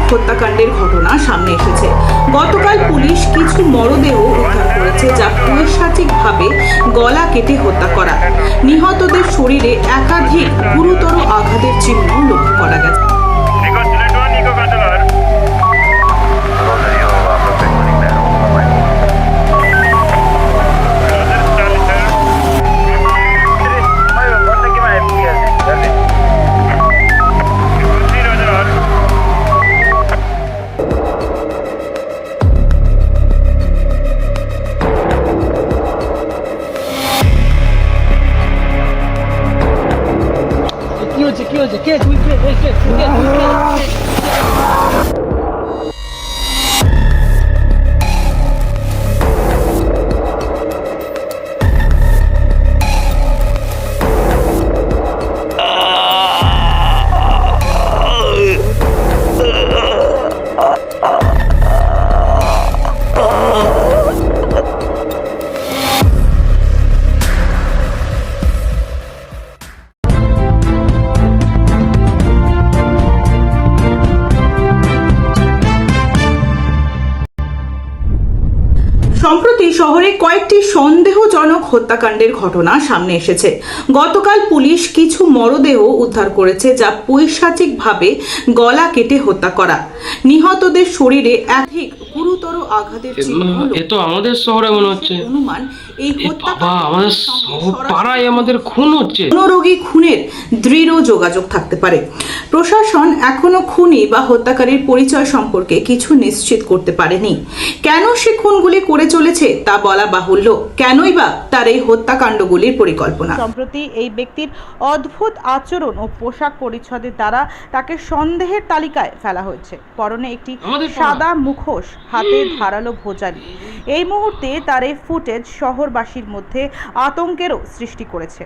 হত্যাকাণ্ডের ঘটনা সামনে এসেছে। গতকাল পুলিশ কিছু মরদেহ উদ্ধার করেছে, যা পৈশাচিকভাবে গলা কেটে হত্যা করা। নিহতদের শরীরে একাধিক গুরুতর আঘাতের চিহ্ন লক্ষ্য করা গেছে। কি হয়েছে কে তুই কে সম্প্রতি শহরে কয়েকটি সন্দেহজনক হত্যাকাণ্ডের ঘটনা সামনে এসেছে। গতকাল পুলিশ কিছু মরদেহ উদ্ধার করেছে, যা পৈশাচিকভাবে গলা কেটে হত্যা করা। নিহতদের শরীরে একাধিক গুরুতর আঘাতের চিহ্ন। এ তো আমাদের শহরে মনে হচ্ছে। অনুমান এই বাবা, আমাদের পাড়ায় আমাদের খুন হচ্ছে। মনোরোগী খুনের দৃঢ় যোগাযোগ থাকতে পারে। প্রশাসন এখনো খুনি বা হত্যাকারীর পরিচয় সম্পর্কে কিছু নিশ্চিত করতে পারেনি। কেন সে খুনগুলি করে চলেছে তা বলা বাহুল্য। কেনই বা তার এই হত্যাকাণ্ডগুলির পরিকল্পনা? সম্প্রতি এই ব্যক্তির অদ্ভুত আচরণ ও পোশাক পরিচ্ছদের দ্বারা তাকে সন্দেহের তালিকায় ফেলা হয়েছে। পরনে একটি সাদা মুখোশ, হাতে ধারালো ভোজালি। এই মুহূর্তে তার এই ফুটেজ শহরবাসীর মধ্যে আতঙ্কেরও সৃষ্টি করেছে।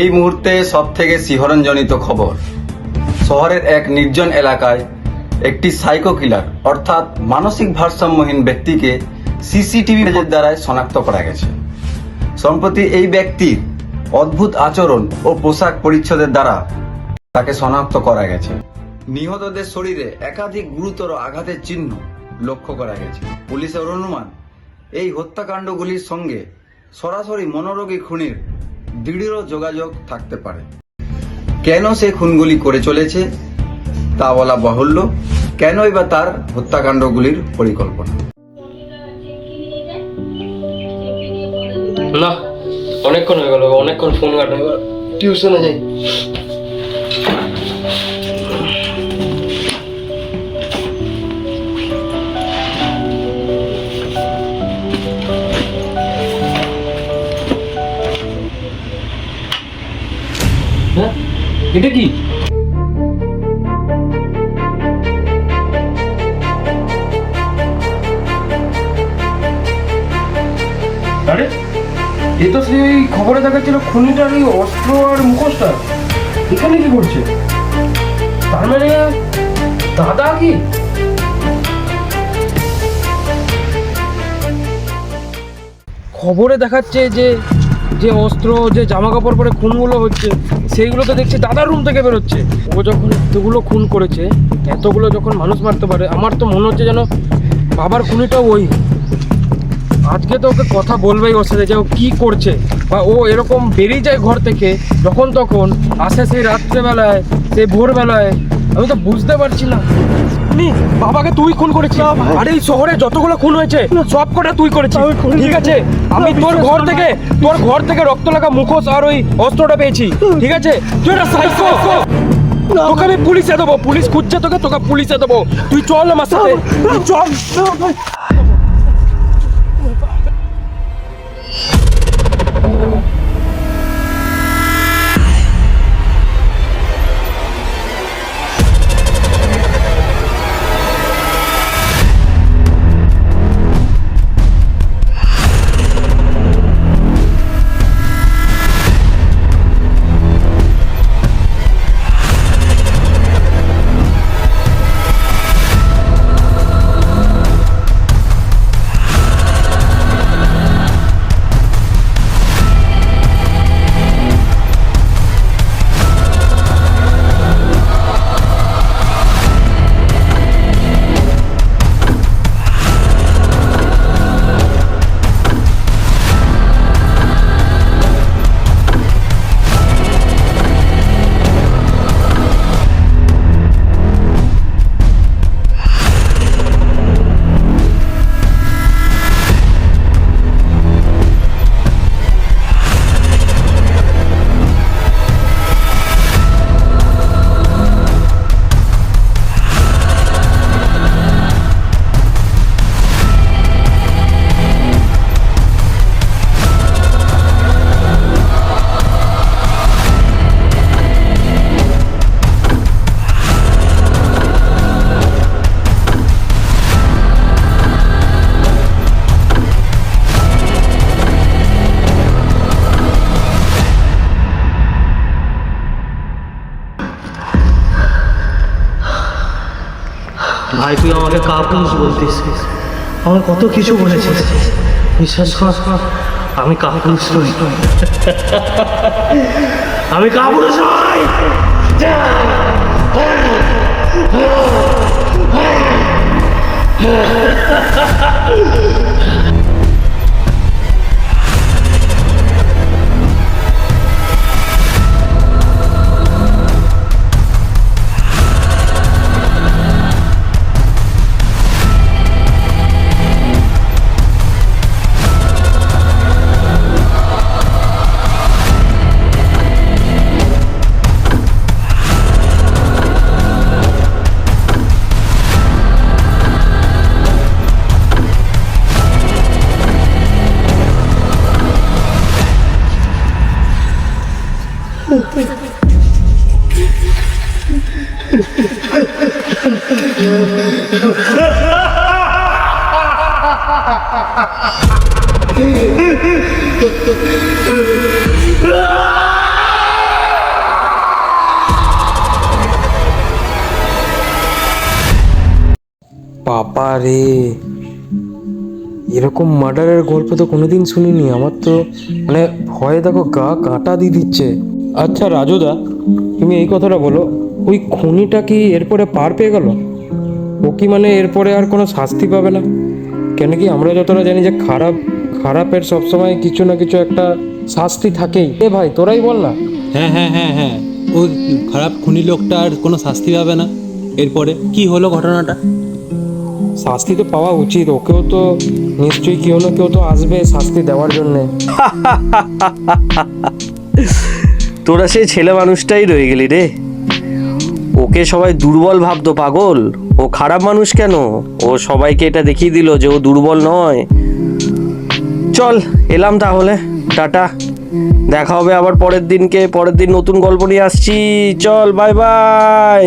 এই মুহূর্তে সবথেকে শিহরণজনিত খবর, শহরের এক নির্জন এলাকায় একটি সাইকো কিলার অর্থাৎ মানসিক ভারসাম্যহীন ব্যক্তিকে সিসিটিভির দ্বারা শনাক্ত করা গেছে। সম্প্রতি এই ব্যক্তির অদ্ভুত আচরণ ও পোশাক পরিচ্ছদের দ্বারা তাকে শনাক্ত করা গেছে। নিহতদের শরীরে একাধিক গুরুতর আঘাতের চিহ্ন লক্ষ্য করা গেছে। পুলিশের অনুমান এই হত্যাকাণ্ডগুলির সঙ্গে সরাসরি মনোরোগী খুনির দৃঢ় যোগাযোগ থাকতে পারে। কেন সে খুনগুলি করে চলেছে তা বলা বাহুল্য। কেনই বা তার হত্যাকাণ্ডগুলির পরিকল্পনা? না, অনেকক্ষণ হয়ে গেল, অনেকক্ষণ ফোন ঘাটা, এবার টিউশনে যাই। হ্যাঁ, এটা কি? আরে, এ তো সেই খবরে দেখাচ্ছিল খুনিটার এই অস্ত্র আর মুখোশটা এখানে কি করছে? তার মানে দাদা কি? খবরে দেখাচ্ছে যে যে অস্ত্র, যে জামা কাপড় পরে খুনগুলো হচ্ছে, সেইগুলো তো দেখছি দাদার রুম থেকে বেরোচ্ছে। ও যখন এতগুলো খুন করেছে, এতগুলো যখন মানুষ মারতে পারে, আমার তো মনে হচ্ছে যেন বাবার খুনিটাও ওই। আজকে তো ওকে কথা বলবেই ওর সাথে যে ও কী করছে, বা ও এরকম বেরিয়ে যায় ঘর থেকে যখন তখন, আসে সেই রাত্রেবেলায়, সেই ভোরবেলায়। আমি তো বুঝতে পারছি না। বাবাকে তুই খুন করেছিস? আরে এই শহরে যতগুলো খুন হয়েছে সব কটা তুই করেছিস, ঠিক আছে? আমি তোর ঘর থেকে রক্ত লাগা মুখোশ আর ওই অস্ত্রটা পেয়েছি, ঠিক আছে? তুই একটা সাইকো। তোকে আমি পুলিশে দেবো, পুলিশ খুঁজছে তোকে পুলিশে দেবো। তুই চল আমার সাথে, তুই চল। ভাই তুই আমাকে কাপুরুষ বলতিস, আমার কত কিছু বলেছিস, বিশ্বাস কর আমি কাপুরুষ নই, আমি কাপুরুষ নই। বাবা রে, এরকম মার্ডারের গল্প তো কোনোদিন শুনিনি। আমার তো মানে ভয়ে দেখো গা কাঁটা দিয়ে দিচ্ছে। আচ্ছা রাজুদা, তুমি এই কথাটা বলো, ওই খুনিটা কি এরপরে পার পেয়ে গেল? ও কি মানে এরপরে আর কোনো শাস্তি পাবে না? কেন কি আমরা যতটা জানি যে খারাপের সবসময় কিছু না কিছু একটা শাস্তি থাকেই। এ ভাই তোরাই বল না। হ্যাঁ হ্যাঁ হ্যাঁ হ্যাঁ, ওই খারাপ খুনি লোকটা আর কোনো শাস্তি পাবে না। এরপরে কি হলো ঘটনাটা? শাস্তি তো পাওয়া উচিত, ওকেও তো নিশ্চয়ই কেউ না কেউ তো আসবে শাস্তি দেওয়ার জন্যে। তোরা সেই ছেলে মানুষটাই রয়ে গেলি রে। ওকে সবাই দুর্বল ভাবতো পাগল, ও খারাপ মানুষ কেন? ও সবাইকে এটা দেখিয়ে দিল যে ও দুর্বল নয়। চল এলাম তাহলে, টাটা, দেখা হবে আবার পরের দিন নতুন গল্প নিয়ে আসছি। চল, বাই বাই।